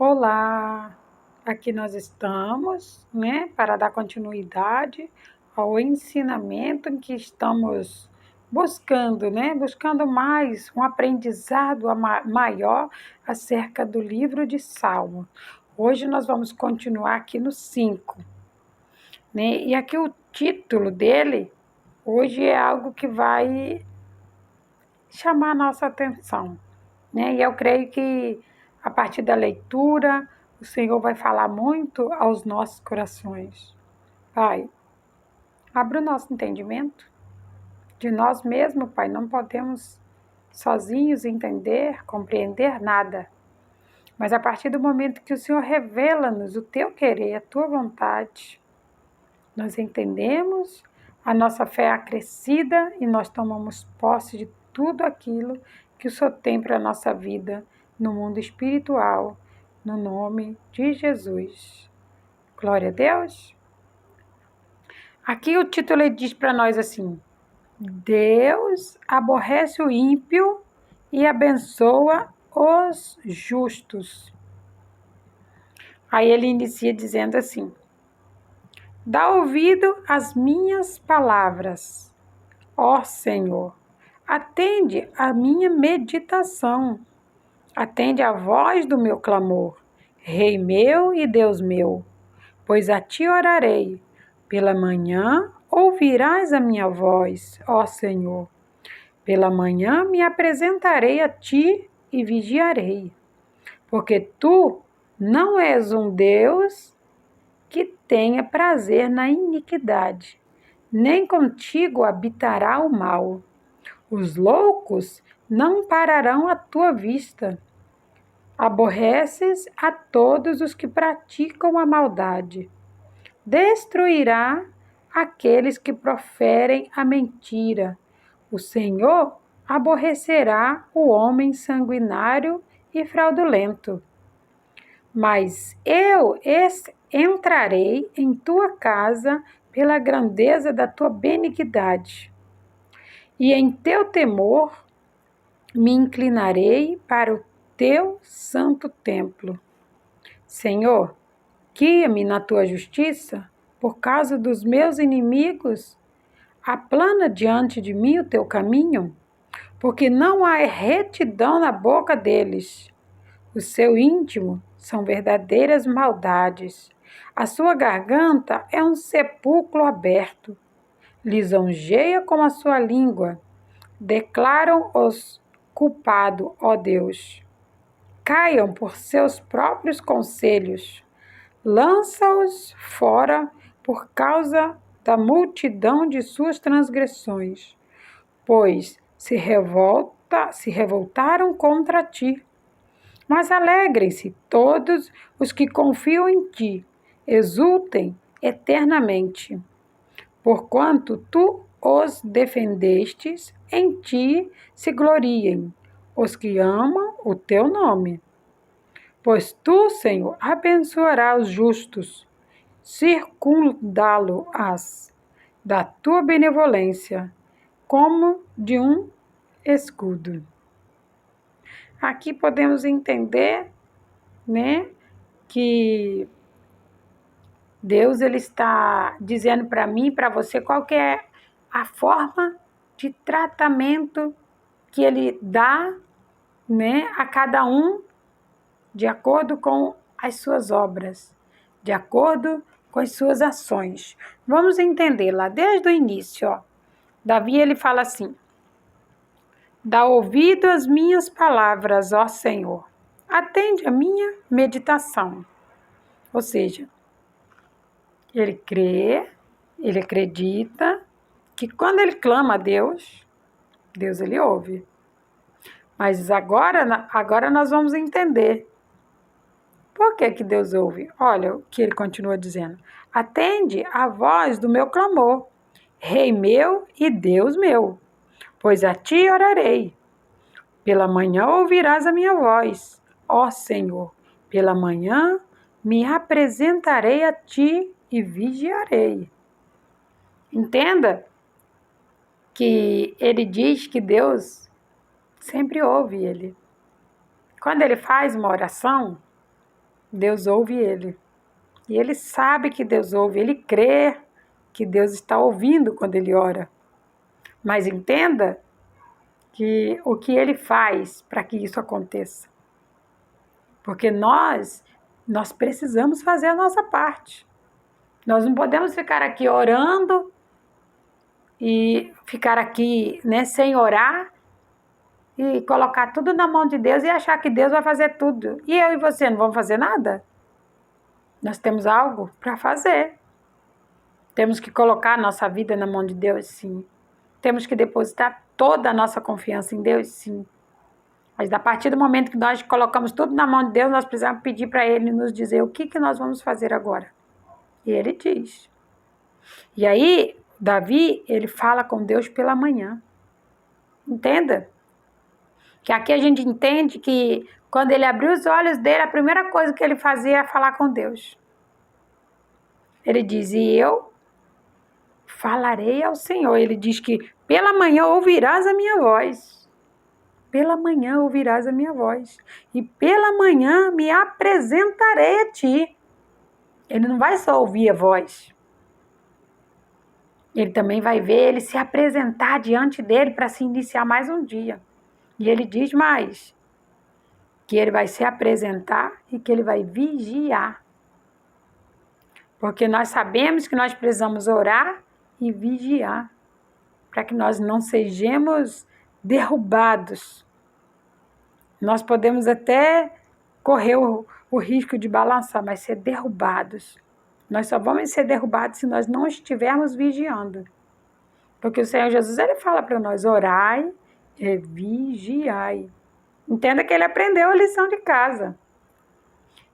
Olá, aqui nós estamos, né, para dar continuidade ao ensinamento em que estamos buscando, né, buscando mais um aprendizado maior acerca do livro de Salmo. Hoje nós vamos continuar aqui no 5, né, e aqui o título dele, hoje é algo que vai chamar a nossa atenção, né? E eu creio que a partir da leitura, o Senhor vai falar muito aos nossos corações. Pai, abre o nosso entendimento de nós mesmos, Pai, não podemos sozinhos entender, compreender nada. Mas a partir do momento que o Senhor revela-nos o teu querer, a tua vontade, nós entendemos, a nossa fé é acrescida e nós tomamos posse de tudo aquilo que o Senhor tem para a nossa vida no mundo espiritual, no nome de Jesus. Glória a Deus. Aqui o título diz para nós assim: Deus aborrece o ímpio e abençoa os justos. Aí ele inicia dizendo assim: Dá ouvido às minhas palavras, ó Senhor, atende à minha meditação, atende à voz do meu clamor, Rei meu e Deus meu, pois a ti orarei. Pela manhã ouvirás a minha voz, ó Senhor. Pela manhã me apresentarei a ti e vigiarei, porque tu não és um Deus que tenha prazer na iniquidade, nem contigo habitará o mal. Os loucos não pararão à tua vista. Aborreces a todos os que praticam a maldade. Destruirá aqueles que proferem a mentira. O Senhor aborrecerá o homem sanguinário e fraudulento. Mas eu entrarei em tua casa pela grandeza da tua benignidade, e em teu temor me inclinarei para o teu santo templo. Senhor, guia-me na tua justiça, por causa dos meus inimigos. Aplana diante de mim o teu caminho, porque não há retidão na boca deles. O seu íntimo são verdadeiras maldades. A sua garganta é um sepulcro aberto. Lisonjeia com a sua língua. Declaram os culpados, ó Deus. Caiam por seus próprios conselhos. Lança-os fora por causa da multidão de suas transgressões, pois se revoltaram contra ti. Mas alegrem-se todos os que confiam em ti, exultem eternamente. Porquanto tu os defendestes, em ti se gloriem os que amam o teu nome. Pois tu, Senhor, abençoarás os justos, circundá-lo-ás da tua benevolência, como de um escudo. Aqui podemos entender, né, que Deus ele está dizendo para mim e para você qual que é a forma de tratamento que ele dá, né, a cada um de acordo com as suas obras, de acordo com as suas ações. Vamos entender lá desde o início, ó. Davi ele fala assim: Dá ouvido às minhas palavras, ó Senhor. Atende a minha meditação. Ou seja, ele crê, ele acredita que quando ele clama a Deus, Deus ele ouve. Mas agora nós vamos entender. Por que que Deus ouve? Olha o que ele continua dizendo. Atende a voz do meu clamor, Rei meu e Deus meu, pois a ti orarei. Pela manhã ouvirás a minha voz, ó Senhor. Pela manhã me apresentarei a ti e vigiarei. Entenda que ele diz que Deus sempre ouve ele. Quando ele faz uma oração, Deus ouve ele. E ele sabe que Deus ouve, ele crê que Deus está ouvindo quando ele ora. Mas entenda que o que ele faz para que isso aconteça. Porque nós precisamos fazer a nossa parte. Nós não podemos ficar aqui orando e ficar aqui, né, sem orar e colocar tudo na mão de Deus e achar que Deus vai fazer tudo. E eu e você não vamos fazer nada? Nós temos algo para fazer. Temos que colocar a nossa vida na mão de Deus, sim. Temos que depositar toda a nossa confiança em Deus, sim. Mas a partir do momento que nós colocamos tudo na mão de Deus, nós precisamos pedir para Ele nos dizer o que nós vamos fazer agora. E Ele diz. E aí, Davi, ele fala com Deus pela manhã. Entenda? Que aqui a gente entende que quando ele abriu os olhos dele, a primeira coisa que ele fazia era falar com Deus. Ele diz, e eu falarei ao Senhor. Ele diz que pela manhã ouvirás a minha voz. Pela manhã ouvirás a minha voz. E pela manhã me apresentarei a ti. Ele não vai só ouvir a voz. Ele também vai ver ele se apresentar diante dele para se iniciar mais um dia. E ele diz mais, que ele vai se apresentar e que ele vai vigiar. Porque nós sabemos que nós precisamos orar e vigiar, para que nós não sejamos derrubados. Nós podemos até correr o risco de balançar, mas ser derrubados. Nós só vamos ser derrubados se nós não estivermos vigiando. Porque o Senhor Jesus, ele fala para nós, orai e vigiai. Entenda que ele aprendeu a lição de casa.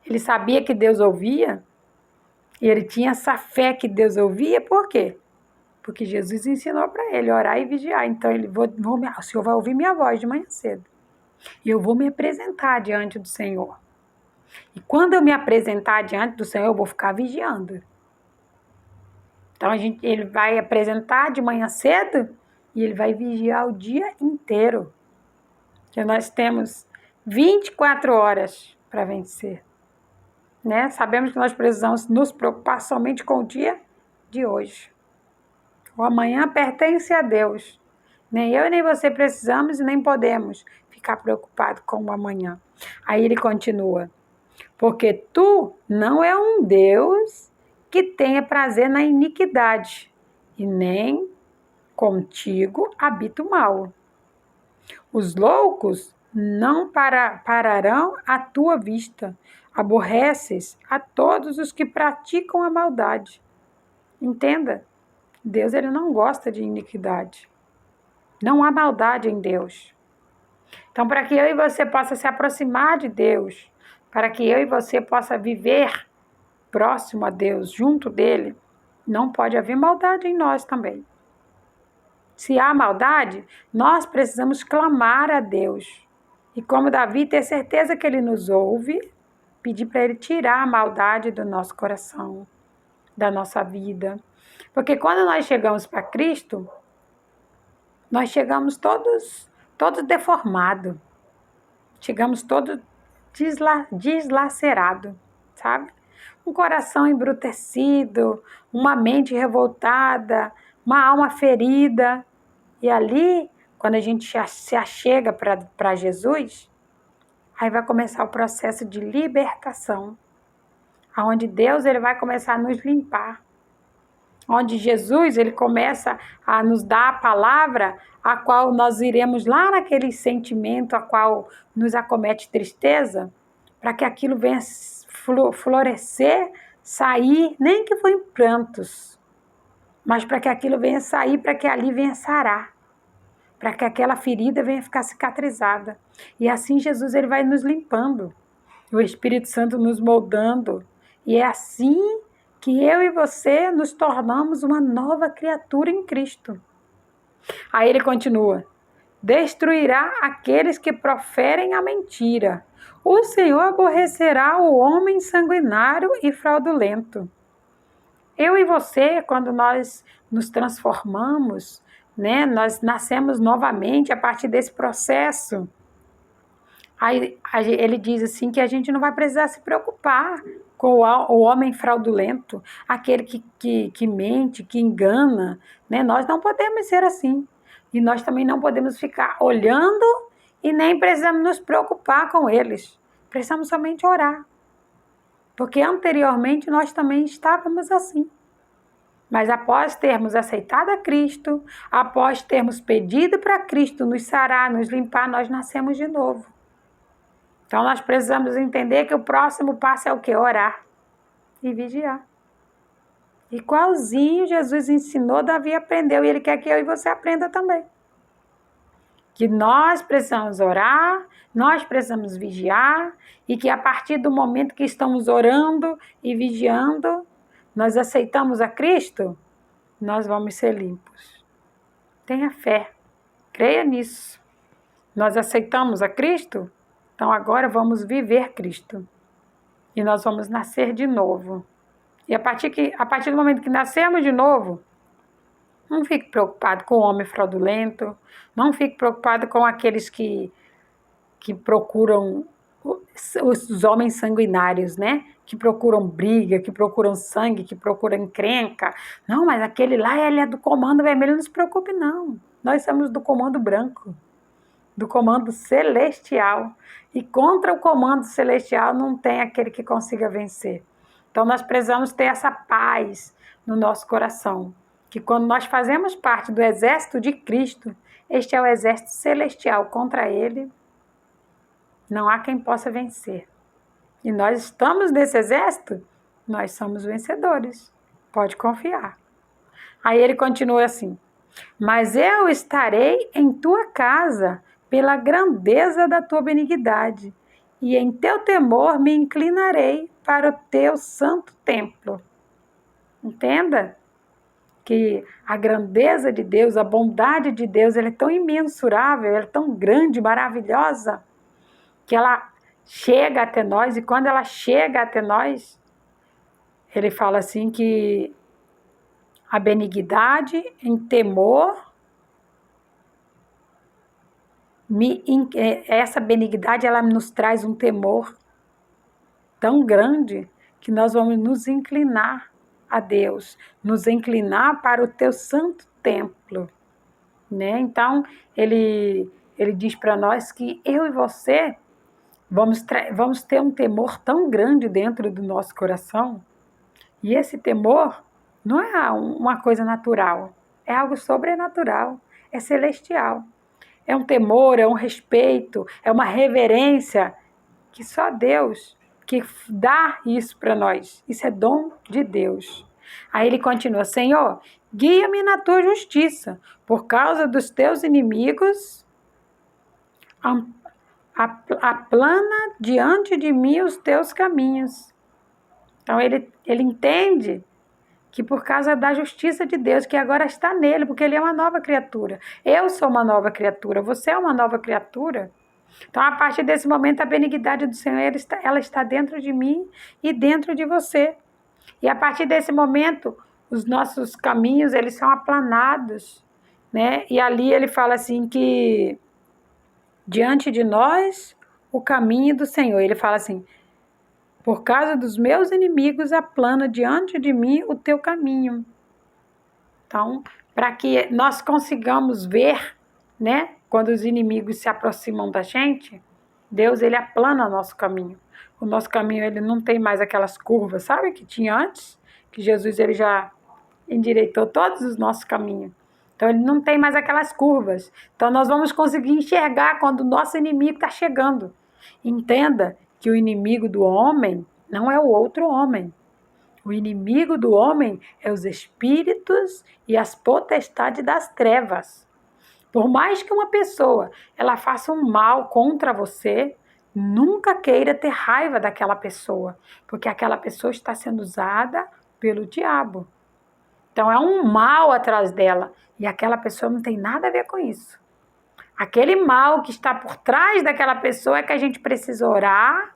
Ele sabia que Deus ouvia, e ele tinha essa fé que Deus ouvia, por quê? Porque Jesus ensinou para ele orar e vigiar. Então, o Senhor vai ouvir minha voz de manhã cedo. E eu vou me apresentar diante do Senhor. E quando eu me apresentar diante do Senhor, eu vou ficar vigiando. Então, ele vai apresentar de manhã cedo e ele vai vigiar o dia inteiro. Que nós temos 24 horas para vencer. Né? Sabemos que nós precisamos nos preocupar somente com o dia de hoje. O amanhã pertence a Deus. Nem eu e nem você precisamos e nem podemos ficar preocupados com o amanhã. Aí ele continua. Porque tu não é um Deus que tenha prazer na iniquidade, e nem contigo habita o mal. Os loucos não pararão à tua vista. Aborreces a todos os que praticam a maldade. Entenda, Deus ele não gosta de iniquidade. Não há maldade em Deus. Então, para que eu e você possa se aproximar de Deus, para que eu e você possa viver próximo a Deus, junto dele, não pode haver maldade em nós também. Se há maldade, nós precisamos clamar a Deus. E como Davi, ter certeza que ele nos ouve, pedir para ele tirar a maldade do nosso coração, da nossa vida. Porque quando nós chegamos para Cristo, nós chegamos todos deformados. Chegamos todos deslacerados, sabe? Um coração embrutecido, uma mente revoltada, uma alma ferida. E ali, quando a gente se achega para Jesus, aí vai começar o processo de libertação, onde Deus ele vai começar a nos limpar. Onde Jesus ele começa a nos dar a palavra a qual nós iremos lá naquele sentimento a qual nos acomete tristeza, para que aquilo venha florescer, sair, nem que for em prantos, mas para que aquilo venha sair, para que ali venha sarar, para que aquela ferida venha ficar cicatrizada. E assim Jesus ele vai nos limpando, o Espírito Santo nos moldando, e é assim que eu e você nos tornamos uma nova criatura em Cristo. Aí ele continua, destruirá aqueles que proferem a mentira. O Senhor aborrecerá o homem sanguinário e fraudulento. Eu e você, quando nós nos transformamos, né, nós nascemos novamente a partir desse processo Aí ele diz assim que a gente não vai precisar se preocupar com o homem fraudulento, aquele que mente, que engana, né? Nós não podemos ser assim. E nós também não podemos ficar olhando e nem precisamos nos preocupar com eles. Precisamos somente orar. Porque anteriormente nós também estávamos assim. Mas após termos aceitado a Cristo, após termos pedido para Cristo nos sarar, nos limpar, nós nascemos de novo. Então nós precisamos entender que o próximo passo é o quê? Orar e vigiar. Igualzinho Jesus ensinou, Davi aprendeu, e ele quer que eu e você aprenda também. Que nós precisamos orar, nós precisamos vigiar, e que a partir do momento que estamos orando e vigiando, nós aceitamos a Cristo, nós vamos ser limpos. Tenha fé, creia nisso. Nós aceitamos a Cristo, então agora vamos viver Cristo. E nós vamos nascer de novo. E a partir do momento que nascemos de novo, não fique preocupado com o homem fraudulento, não fique preocupado com aqueles que procuram, os homens sanguinários, né? Que procuram briga, que procuram sangue, que procuram encrenca. Não, mas aquele lá, ele é do comando vermelho, não se preocupe não. Nós somos do comando branco, do comando celestial. E contra o comando celestial não tem aquele que consiga vencer. Então nós precisamos ter essa paz no nosso coração, que quando nós fazemos parte do exército de Cristo, este é o exército celestial, contra ele não há quem possa vencer. E nós estamos nesse exército, nós somos vencedores, pode confiar. Aí ele continua assim: mas eu estarei em tua casa pela grandeza da tua benignidade, e em teu temor me inclinarei para o teu santo templo. Entenda que a grandeza de Deus, a bondade de Deus, ela é tão imensurável, ela é tão grande, maravilhosa, que ela chega até nós, e quando ela chega até nós, ele fala assim que a benignidade em temor, essa benignidade ela nos traz um temor tão grande que nós vamos nos inclinar a Deus, nos inclinar para o teu santo templo, né? Então, ele diz para nós que eu e você vamos ter um temor tão grande dentro do nosso coração, e esse temor não é uma coisa natural, é algo sobrenatural, é celestial. É um temor, é um respeito, é uma reverência que só Deus que dá isso para nós. Isso é dom de Deus. Aí ele continua: Senhor, guia-me na tua justiça, por causa dos teus inimigos, aplana diante de mim os teus caminhos. Então ele entende que por causa da justiça de Deus, que agora está nele, porque ele é uma nova criatura. Eu sou uma nova criatura, você é uma nova criatura. Então, a partir desse momento, a benignidade do Senhor, ela está dentro de mim e dentro de você. E a partir desse momento, os nossos caminhos, eles são aplanados, né? E ali ele fala assim que diante de nós, o caminho do Senhor. Ele fala assim: por causa dos meus inimigos, aplana diante de mim o teu caminho. Então, para que nós consigamos ver, né, quando os inimigos se aproximam da gente, Deus, ele aplana o nosso caminho. O nosso caminho, ele não tem mais aquelas curvas, sabe, que tinha antes, que Jesus, ele já endireitou todos os nossos caminhos. Então, ele não tem mais aquelas curvas. Então, nós vamos conseguir enxergar quando o nosso inimigo está chegando. Entenda que o inimigo do homem não é o outro homem. O inimigo do homem é os espíritos e as potestades das trevas. Por mais que uma pessoa ela faça um mal contra você, nunca queira ter raiva daquela pessoa, porque aquela pessoa está sendo usada pelo diabo. Então é um mal atrás dela, e aquela pessoa não tem nada a ver com isso. Aquele mal que está por trás daquela pessoa é que a gente precisa orar,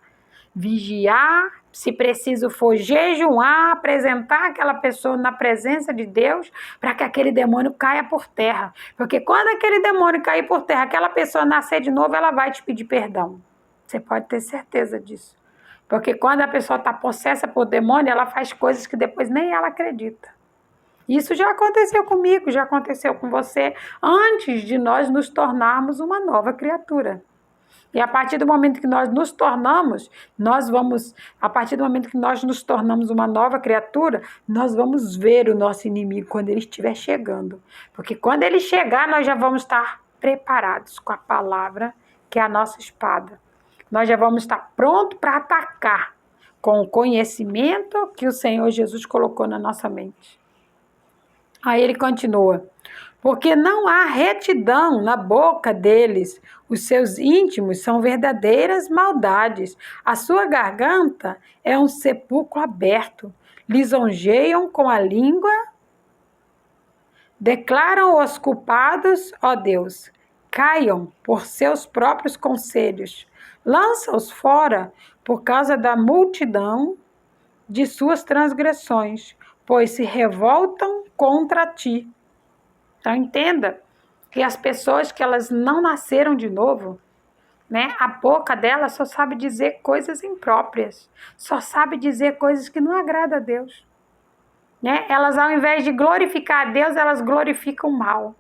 vigiar, se preciso for jejuar, apresentar aquela pessoa na presença de Deus para que aquele demônio caia por terra. Porque quando aquele demônio cair por terra, aquela pessoa nascer de novo, ela vai te pedir perdão. Você pode ter certeza disso. Porque quando a pessoa está possessa por demônio, ela faz coisas que depois nem ela acredita. Isso já aconteceu comigo, já aconteceu com você, antes de nós nos tornarmos uma nova criatura. E a partir do momento que nós nos tornamos, a partir do momento que nós nos tornamos uma nova criatura, nós vamos ver o nosso inimigo quando ele estiver chegando. Porque quando ele chegar, nós já vamos estar preparados com a palavra, que é a nossa espada. Nós já vamos estar prontos para atacar com o conhecimento que o Senhor Jesus colocou na nossa mente. Aí ele continua: porque não há retidão na boca deles, os seus íntimos são verdadeiras maldades, a sua garganta é um sepulcro aberto, lisonjeiam com a língua, declaram os culpados, ó Deus, caiam por seus próprios conselhos, lança-os fora por causa da multidão de suas transgressões, pois se revoltam contra ti. Então entenda que as pessoas que elas não nasceram de novo, né, a boca delas só sabe dizer coisas impróprias, só sabe dizer coisas que não agradam a Deus. Né? Elas, ao invés de glorificar a Deus, elas glorificam o mal.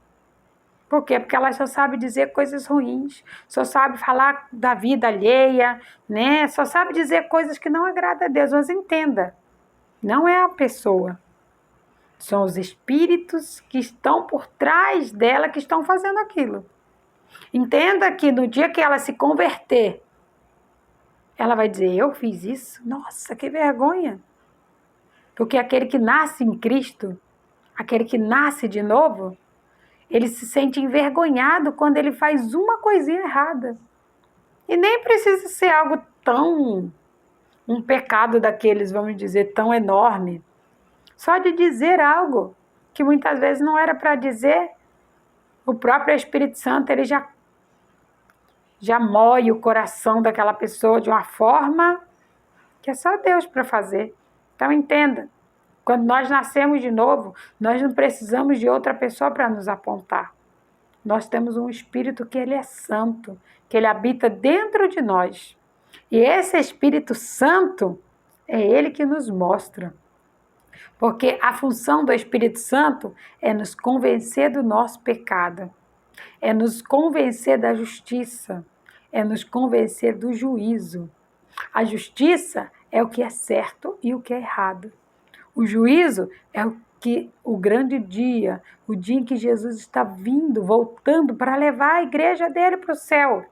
Por quê? Porque elas só sabem dizer coisas ruins, só sabem falar da vida alheia, né? Só sabem dizer coisas que não agradam a Deus. Mas entenda, não é a pessoa. São os espíritos que estão por trás dela que estão fazendo aquilo. Entenda que no dia que ela se converter, ela vai dizer, eu fiz isso? Nossa, que vergonha! Porque aquele que nasce em Cristo, aquele que nasce de novo, ele se sente envergonhado quando ele faz uma coisinha errada. E nem precisa ser algo tão, um pecado daqueles, vamos dizer, tão enorme. Só de dizer algo que muitas vezes não era para dizer, o próprio Espírito Santo ele já moe o coração daquela pessoa de uma forma que é só Deus para fazer. Então entenda, quando nós nascemos de novo, nós não precisamos de outra pessoa para nos apontar. Nós temos um Espírito que ele é santo, que ele habita dentro de nós. E esse Espírito Santo é ele que nos mostra. Porque a função do Espírito Santo é nos convencer do nosso pecado, é nos convencer da justiça, é nos convencer do juízo. A justiça é o que é certo e o que é errado. O juízo é o grande dia, o dia em que Jesus está vindo, voltando para levar a igreja dele para o céu.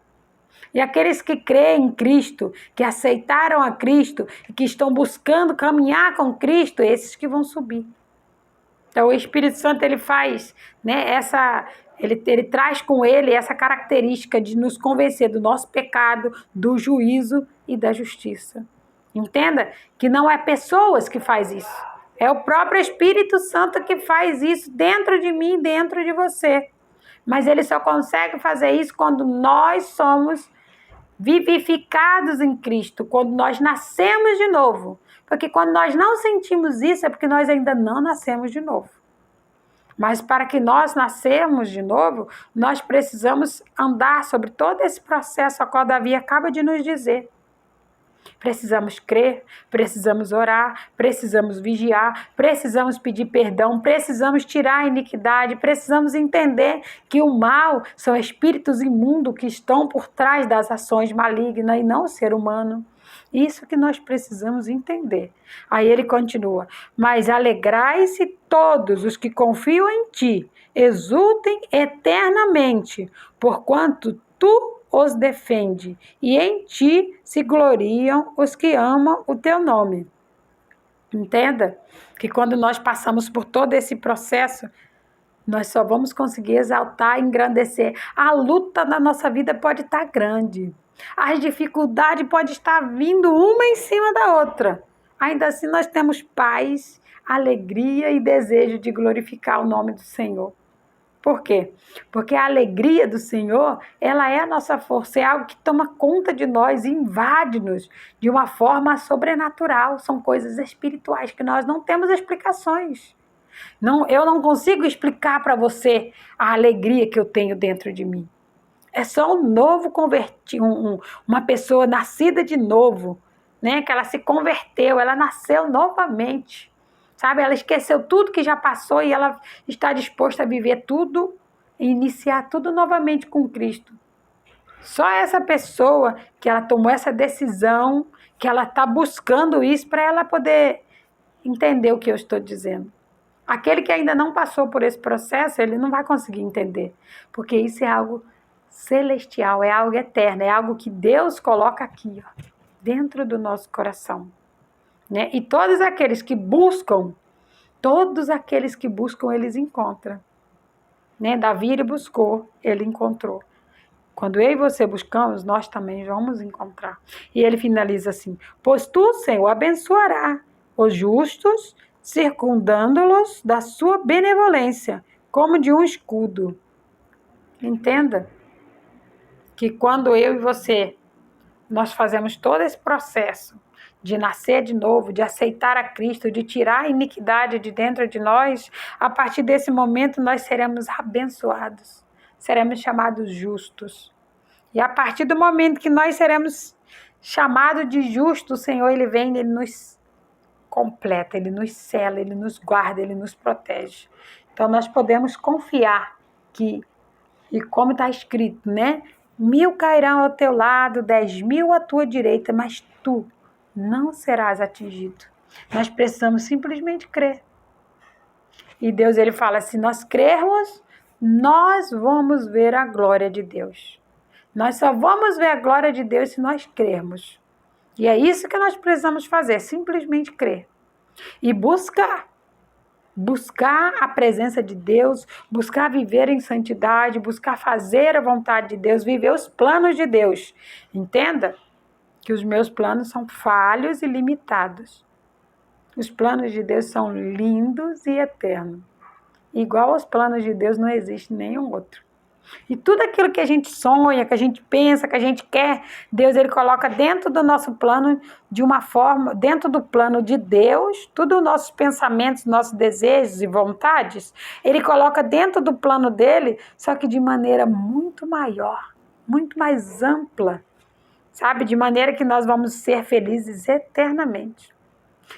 E aqueles que creem em Cristo, que aceitaram a Cristo e que estão buscando caminhar com Cristo, esses que vão subir. Então o Espírito Santo ele faz, né, ele traz com ele essa característica de nos convencer do nosso pecado, do juízo e da justiça. Entenda que não é pessoas que faz isso, é o próprio Espírito Santo que faz isso dentro de mim, dentro de você. Mas ele só consegue fazer isso quando nós somos vivificados em Cristo, quando nós nascemos de novo. Porque quando nós não sentimos isso, é porque nós ainda não nascemos de novo. Mas para que nós nascermos de novo, nós precisamos andar sobre todo esse processo a qual Davi acaba de nos dizer. Precisamos crer, precisamos orar, precisamos vigiar, precisamos pedir perdão, precisamos tirar a iniquidade, precisamos entender que o mal são espíritos imundos que estão por trás das ações malignas e não o ser humano. Isso que nós precisamos entender. Aí ele continua, mas alegrai-se todos os que confiam em ti, exultem eternamente, porquanto tu os defende, e em ti se gloriam os que amam o teu nome. Entenda que quando nós passamos por todo esse processo, nós só vamos conseguir exaltar e engrandecer. A luta na nossa vida pode estar grande, as dificuldades podem estar vindo uma em cima da outra. Ainda assim nós temos paz, alegria e desejo de glorificar o nome do Senhor. Por quê? Porque a alegria do Senhor, ela é a nossa força, é algo que toma conta de nós, invade-nos de uma forma sobrenatural. São coisas espirituais que nós não temos explicações. Eu não consigo explicar para você a alegria que eu tenho dentro de mim. É só um novo convertido, uma pessoa nascida de novo, né? Que ela se converteu, ela nasceu novamente, sabe? Ela esqueceu tudo que já passou e ela está disposta a viver tudo e iniciar tudo novamente com Cristo. Só essa pessoa que ela tomou essa decisão, que ela está buscando isso para ela poder entender o que eu estou dizendo. Aquele que ainda não passou por esse processo, ele não vai conseguir entender, porque isso é algo celestial, é algo eterno, é algo que Deus coloca aqui, ó, dentro do nosso coração, né? E todos aqueles que buscam, eles encontram, né? Davi ele buscou, ele encontrou. Quando eu e você buscamos, nós também vamos encontrar. E ele finaliza assim: pois tu, Senhor, abençoará os justos, circundando-los da sua benevolência, como de um escudo. Entenda que quando eu e você, nós fazemos todo esse processo de nascer de novo, de aceitar a Cristo, de tirar a iniquidade de dentro de nós, a partir desse momento nós seremos abençoados, seremos chamados justos. E a partir do momento que nós seremos chamados de justos, o Senhor, Ele vem, Ele nos completa, Ele nos sela, Ele nos guarda, Ele nos protege. Então, nós podemos confiar que, e como está escrito, né? 1000 cairão ao teu lado, 10.000 à tua direita, mas tu não serás atingido. Nós precisamos simplesmente crer. E Deus, Ele fala, se nós crermos, nós vamos ver a glória de Deus. Nós só vamos ver a glória de Deus se nós crermos. E é isso que nós precisamos fazer, simplesmente crer. E buscar a presença de Deus, buscar viver em santidade, buscar fazer a vontade de Deus, viver os planos de Deus. Entenda que os meus planos são falhos e limitados. Os planos de Deus são lindos e eternos. Igual aos planos de Deus não existe nenhum outro. E tudo aquilo que a gente sonha, que a gente pensa, que a gente quer, Deus ele coloca dentro do nosso plano de uma forma, dentro do plano de Deus, todos os nossos pensamentos, nossos desejos e vontades, ele coloca dentro do plano dele, só que de maneira muito maior, muito mais ampla, sabe? De maneira que nós vamos ser felizes eternamente.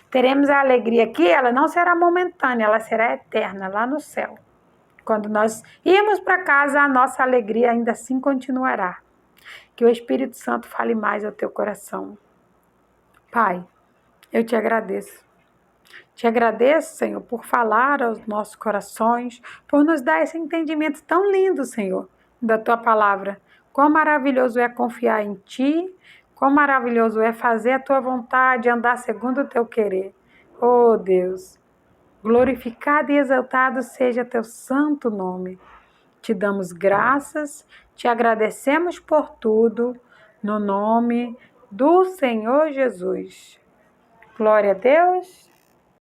Teremos a alegria aqui, ela não será momentânea, ela será eterna, lá no céu. Quando nós irmos para casa, a nossa alegria ainda assim continuará. Que o Espírito Santo fale mais ao teu coração. Pai, eu te agradeço. Te agradeço, Senhor, por falar aos nossos corações, por nos dar esse entendimento tão lindo, Senhor, da tua palavra. Quão maravilhoso é confiar em ti, quão maravilhoso é fazer a tua vontade, andar segundo o teu querer. Oh, Deus! Glorificado e exaltado seja teu santo nome. Te damos graças, te agradecemos por tudo, no nome do Senhor Jesus. Glória a Deus.